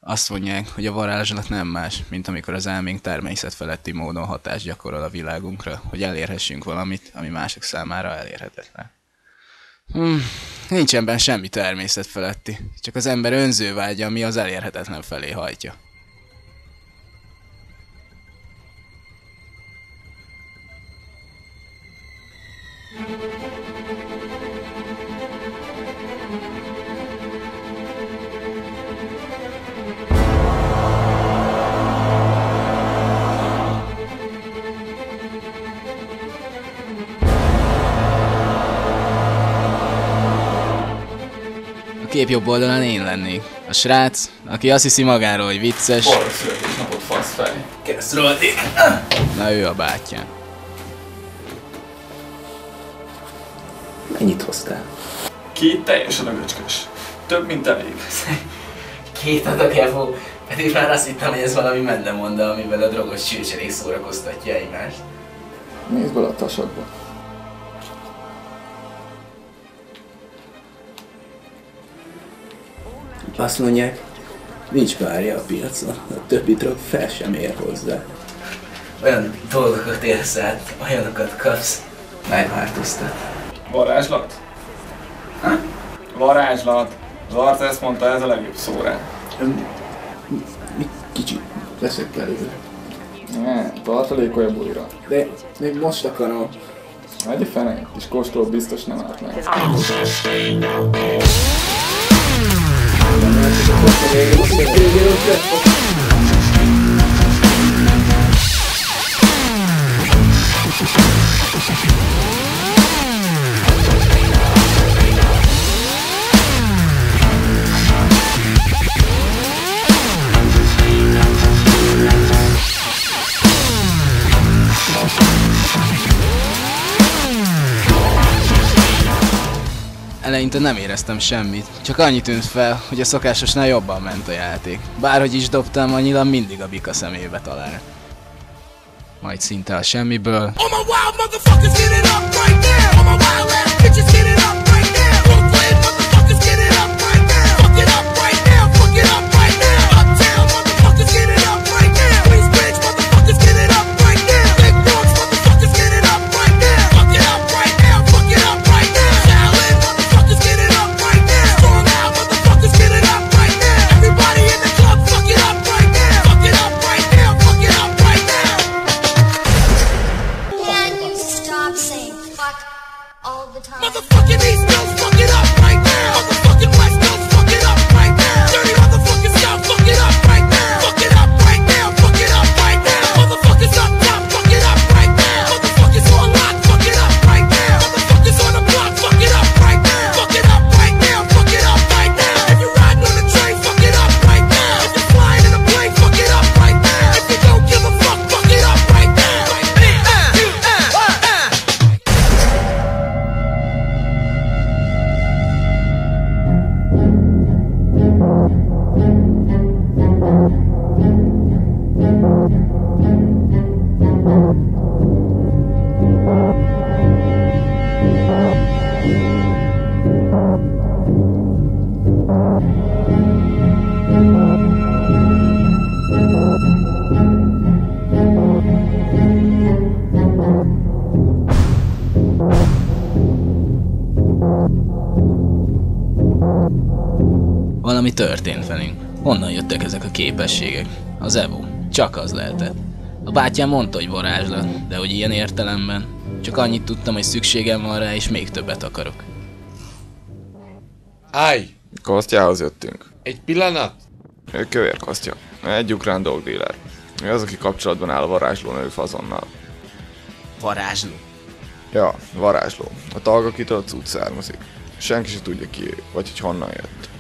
Azt mondják, hogy a varázslat nem más, mint amikor az elménk természetfeletti módon hatást gyakorol a világunkra, hogy elérhessünk valamit, ami mások számára elérhetetlen. Nincs ebben semmi természetfeletti, csak az ember önző vágya, ami az elérhetetlen felé hajtja. A kép jobb oldalán én lennék. A srác, aki azt hiszi magáról, hogy vicces. Balra születésnapot fasz fel. Keresztrolték. Na ő a bátyám. Mennyit hoztál? 2 teljesen ögöcskös. Több, mint elég. 2 adag evó. Pedig már azt hittem, hogy ez valami mendemonda, amivel a drogos csőcserék szórakoztatja egymást. Nézd bele a tasadba. Azt mondják, nincs párja a piacon, a többi drog fel sem ér hozzá. Olyan dolgokat érsz át, olyanokat kapsz, megváltoztat. Varázslat? Ha? Varázslat. Az arc ezt mondta, ez a legjobb szó rá. Mi kicsit leszek belőle. Ne, tartalékolj a bulira. De még most akarom. Megy a fene, és kóstoló biztos nem árt meg. Eleinte nem éreztem semmit, csak annyit tűnt fel, hogy a szokásosnál jobban ment a játék. Bárhogy is dobtam, a nyilam mindig a bika szemébe talál. Majd szinte a semmiből... All the time. Motherfucking East Coast, fuck it up right now. Motherfucking West Coast, fuck it up right now. Dirty motherfucking South, fuck it up right now. Fuck it up right now, fuck it up right now. Motherfuckers up top, fuck it up right now. Motherfuckers on lock, fuck it up right now. Motherfuckers on the block, fuck it up right now. Fuck it up right now, fuck it up right now. If you're riding on a train, fuck it up right now. If you're flying in a plane, fuck it up right now. If you don't give a fuck, fuck it up right now. Valami történt velünk. Honnan jöttek ezek a képességek? Az Evo. Csak az lehetett. A bátyám mondta, hogy varázslat, de hogy ilyen értelemben. Csak annyit tudtam, hogy szükségem van rá, és még többet akarok. Állj! Kostjához jöttünk. Egy pillanat! Ő kövér Kostya. Egy ukrán dogdealer. Ő az, aki kapcsolatban áll a varázsló nevű fazonnal. Varázsló. Ja, varázsló. A tag, akitől a cucc származik. Senki se tudja ki ő, vagy hogy honnan jött.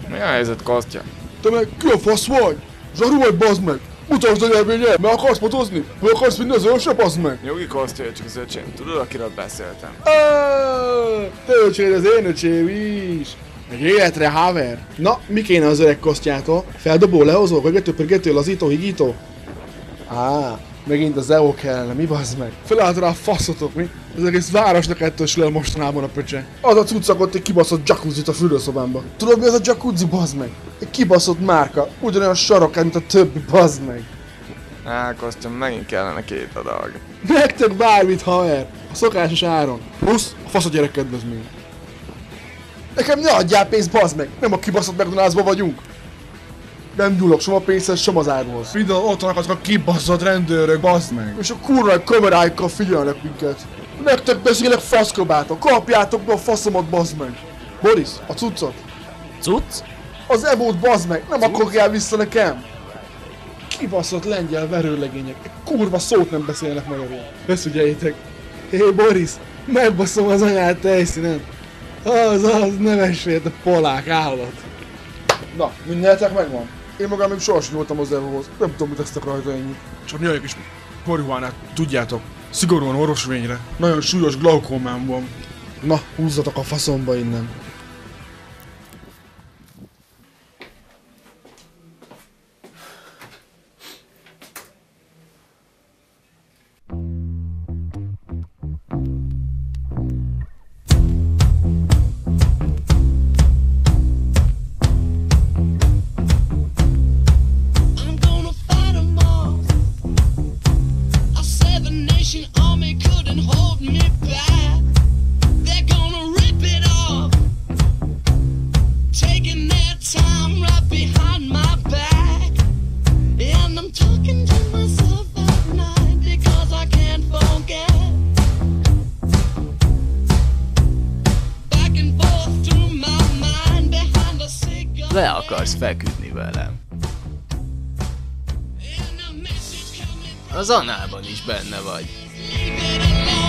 Mi a helyzet, Kostya? Te meg ki a fasz vagy? Zsaru vagy, bazd meg! Mutasd a nyelvényed! Meg akarsz motozni? Meg akarsz vinni az őse, bazd meg! Nyugi, Kostya, csak az öcsém. Tudod, akiről beszéltem? Te öcséd az én öcsém is! Meg életre, haver! Na, mi kéne az öreg Kosztyától? Feldobó, lehozó, vegető, pörgető, lazító, higító? Megint az EO kellene, mi bazd meg? Felállt rá a faszotok, mi? Az egész városnak ettől sül el mostanában a pöcse. Az a cuccak ott egy kibaszott jacuzzit a fürdőszobámba. Tudod mi az a jacuzzi, bazd meg? Egy kibaszott márka, ugyanolyan sarokán, mint a többi, bazd meg. Kostya, megint kellene 2 adag. Nektek bármit, haver! A szokásos áron. Plusz a fasz a gyerekkedvezmény. Nekem ne adjál pénzt, bazd meg! Nem a kibaszott McDonald'sba vagyunk! Nem gyúlok sem a pénzhez, sem az árhoz. Minden ott vannak azok a kibaszott rendőrök, bazd meg! És a kurva kameráikkal figyelnek minket. Nektek beszélek faszkabátok, kapjátok be a faszomat, bazd meg! Boris, a cuccot? Cucc? Az ebót, bazd meg! Nem akarjál vissza nekem! Kibaszott lengyel verőlegények, egy kurva szót nem beszélnek magyarul. Ezt figyeljétek! Hé Boris, megbaszom az anyát helyszínen! Az, nevessél, te polák állat! Na, mindenetek megvan? Én magam még sohasem nyúltam az Evohoz, nem tudom, mit tesztek rajta ennyit. Csak nyoljuk is marihuánát, tudjátok, szigorúan orvosvényre. Nagyon súlyos glaukómám van. Na, húzzatok a faszomba innen. I'm gonna fight 'em all. I said the nation army couldn't hold me back. They're gonna rip it off, taking their time right behind my back. And I'm talking to myself at night because I can't forget. Back and forth through my mind behind a cigar. Le akarsz feküdni velem. And a message coming from Az Anában is benne vagy. leave it alone.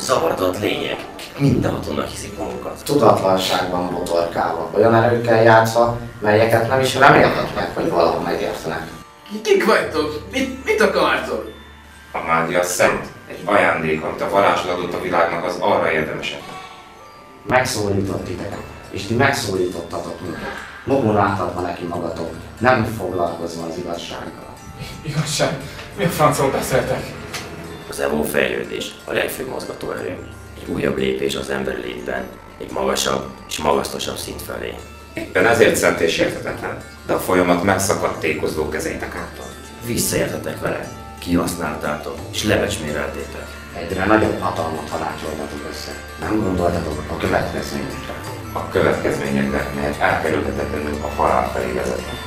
zavarodott lények. Mindenhatónak hiszik magukat. Tudatlanságban botorkálva, olyan erőkkel játszva, melyeket nem is remélhetnek, hogy valahol megértenek. Kik vagytok? Mit akartok? A mágia szent, egy ajándék, amit a varázslat adott a világnak, az arra érdemesek. Megszólított titeket, és ti megszólítottatok minket. Magon átadva neki magatok, nem foglalkozva az igazsággal. Igazság? Mi a francról beszéltek? Az EVO fejlődés a legfőbb mozgatóerő. Egy újabb lépés az emberi létben, egy magasabb és magasztosabb szint felé. Éppen ezért szent és érthetetlen, de a folyamat megszakadt tékozló kezeitek által. Visszaértetek vele, kihasználtátok és lebecsméreltétek. Egyre nagyobb hatalmat halácsoltatok össze. Nem gondoltatok a következményekre. A következményekre, melyek elkerülhetetlenül a halál felé vezetnek.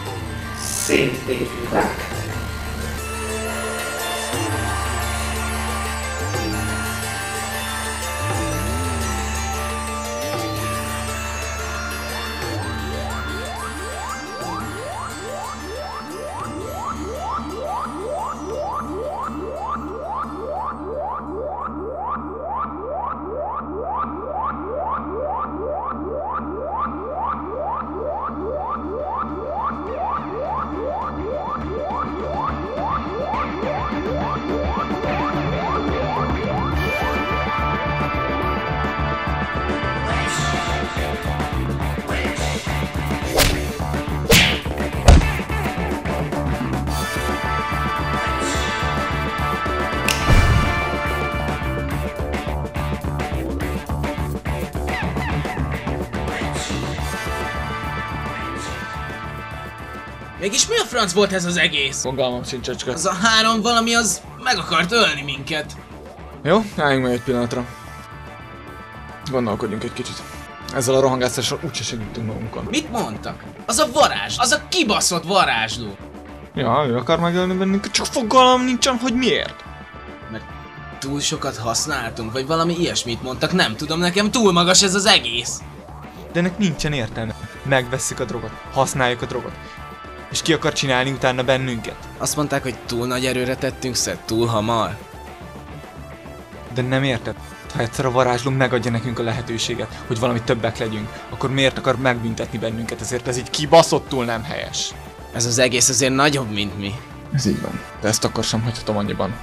Szétépítek. Mégis mi a franc volt ez az egész? Fogalmam sincs, csecske. Az a 3 valami az meg akart ölni minket. Jó, álljunk meg egy pillanatra. Gondolkodjunk egy kicsit. Ezzel a rohangászással úgyse segítünk magunkon. Mit mondtak? Az a varázs, az a kibaszott varázsló. Ja, ő akar megölni bennünket, csak fogalmam nincsen, hogy miért. Mert túl sokat használtunk, vagy valami ilyesmit mondtak, nem tudom, nekem túl magas ez az egész. De ennek nincsen értelme. Megvesszük a drogot, használjuk a drogot. És ki akar csinálni utána bennünket? Azt mondták, hogy túl nagy erőre tettünk szert, túl hamar. De nem érted? Ha egyszer a varázsló megadja nekünk a lehetőséget, hogy valami többek legyünk, akkor miért akar megbüntetni bennünket? Ezért ez így kibaszottul nem helyes. Ez az egész azért nagyobb, mint mi. Ez így van. De ezt akkor sem hagyhatom annyiban.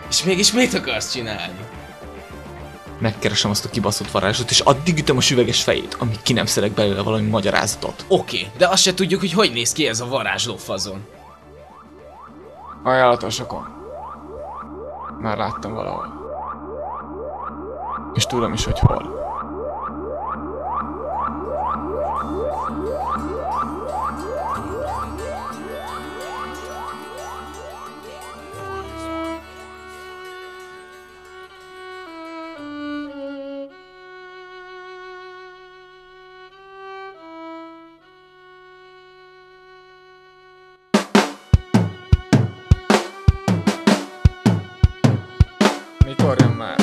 És mégis mit akarsz csinálni? Megkeresem azt a kibaszott varázslót, és addig ütöm a süveges fejét, amíg ki nem szedek belőle valami magyarázatot. Oké, de azt se tudjuk, hogy hogy néz ki ez a varázsló fazon. Ajánlatosokon. Már láttam valahol. És tudom is, hogy hol. Mikor jön már?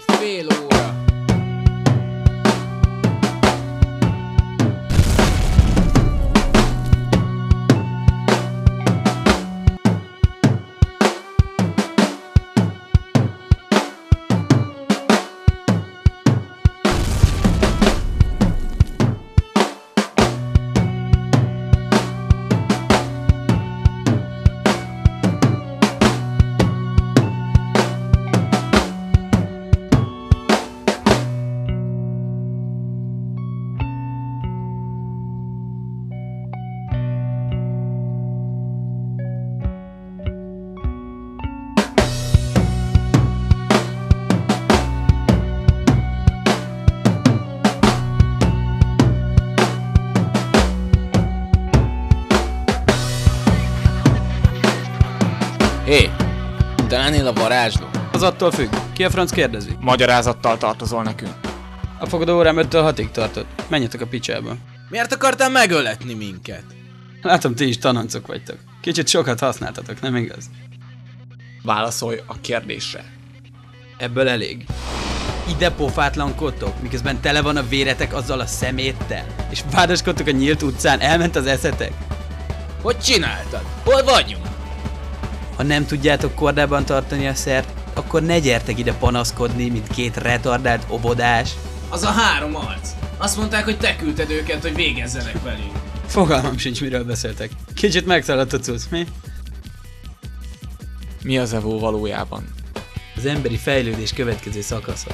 Fél óra. Hé, te lennél a varázsló? Az attól függ. Ki a franc kérdezi? Magyarázattal tartozol nekünk. A fogadó órám 5-től 6-ig tartott. Menjetek a picsába. Miért akartál megöletni minket? Látom, ti is tanancok vagytok. Kicsit sokat használtatok, nem igaz? Válaszolj a kérdésre. Ebből elég. Ide pofátlankodtok, miközben tele van a véretek azzal a szeméttel. És vádaskodtok a nyílt utcán, elment az eszetek. Hogy csináltad? Hol vagyunk? Ha nem tudjátok kordában tartani a szert, akkor ne gyertek ide panaszkodni, mint két retardált obodás. Az a 3 arc. Azt mondták, hogy te küldted őket, hogy végezzenek velünk. Fogalmam sincs, miről beszéltek. Kicsit megszaladt a cucc, mi? Mi az Evo valójában? Az emberi fejlődés következő szakasza.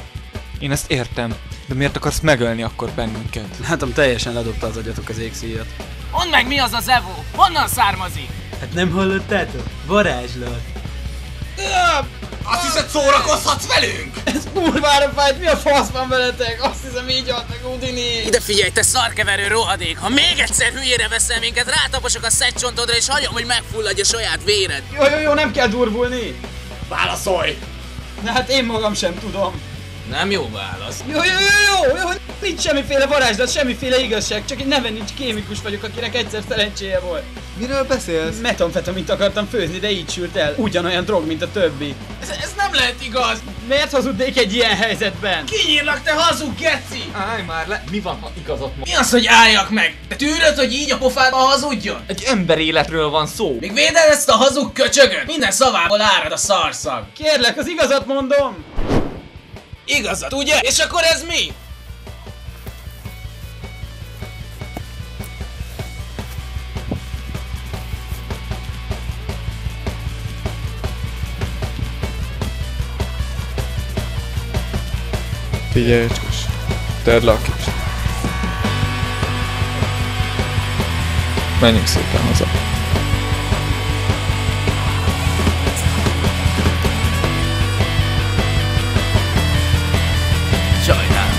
Én ezt értem, de miért akarsz megölni akkor bennünket? Látom, teljesen ledobta az agyatok az égszíjat. Mondd meg, mi az az Evo? Honnan származik? Hát nem hallottátok? Varázslat. Azt hiszed, szórakozhatsz velünk? Ez kurvára fájt, mi a fasz van veletek? Azt hiszem, így halt meg Udini. Ide figyelj, te szarkeverő rohadék! Ha még egyszer hülyére veszel minket, rátaposok a szegcsontodra és hagyom, hogy megfulladj a saját véred! Jó, nem kell durvulni! Válaszolj! Na hát én magam sem tudom. Nem jó válasz. Jó, nincs semmiféle varázslat, semmiféle igazság, csak egy neven nincs kémikus vagyok, akinek egyszer szerencséje volt. Miről beszélsz? Metamfetamint akartam főzni, de így sült el. Ugyanolyan drog, mint a többi. Ez nem lehet igaz! Miért hazudnék egy ilyen helyzetben? Kinyírlak, te hazug geci! Állj már le, mi van, ha igazat mond? Mi az, hogy álljak meg? Te tűröd, hogy így a pofádba hazudjon? Egy ember életről van szó. Még véded ezt a hazug köcsögöt? Minden szavából árad a szarszag. Kérlek, az igazat mondom! Igazat, ugye? És akkor ez mi? Figyelj, Cskus. Tedd le a kést. Menjünk szépen haza. Sajnálom.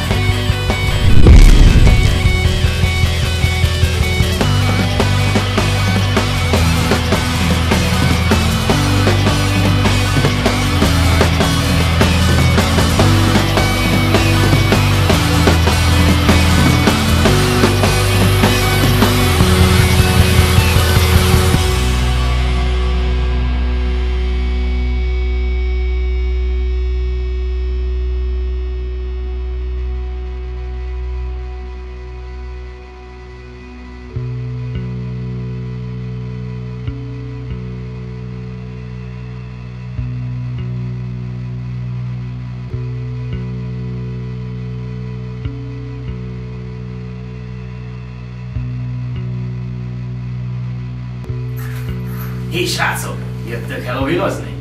Hé, srácok! Jöttök Halloweenozni?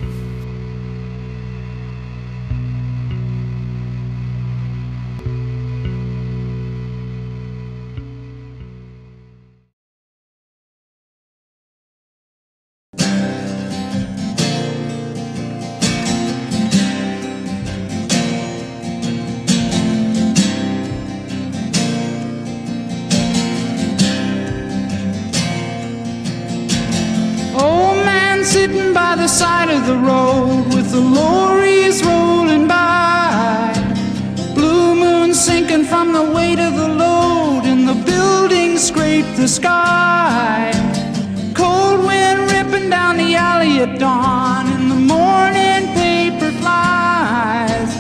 Sitting by the side of the road with the lorries rolling by, blue moon sinking from the weight of the load, and the buildings scrape the sky. Cold wind ripping down the alley at dawn, and the morning paper flies.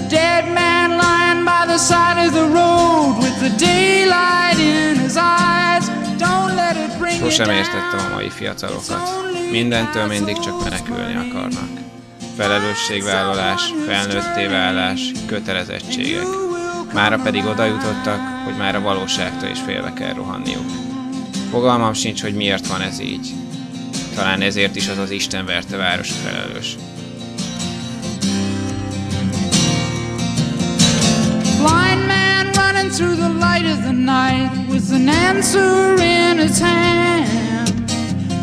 Dead man lying by the side of the road with the daylight in his eyes. Don't let it bring you Sosem down. értettem a mai fiatalokat. Mindentől mindig csak menekülni akarnak. Felelősségvállalás, felnőtté válás, kötelezettségek. Mára pedig oda jutottak, hogy már a valóságtól is félve kell rohanniuk. Fogalmam sincs, hogy miért van ez így. Talán ezért is az az istenverte város felelős. Blind man running through the light of the night with an answer in his hand.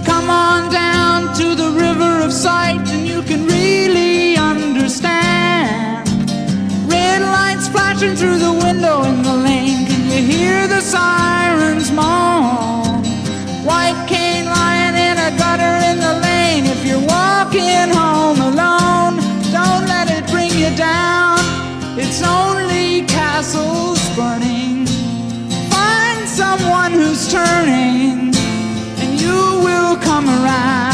Come on down to the river of sight and you can really understand. Red lights flashing through the window in the lane. Can you hear the sirens moan? White cane lying in a gutter in the lane. If you're walking home alone, don't let it bring you down. It's only castles burning. Find someone who's turning, and you will come around.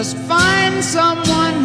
just find someone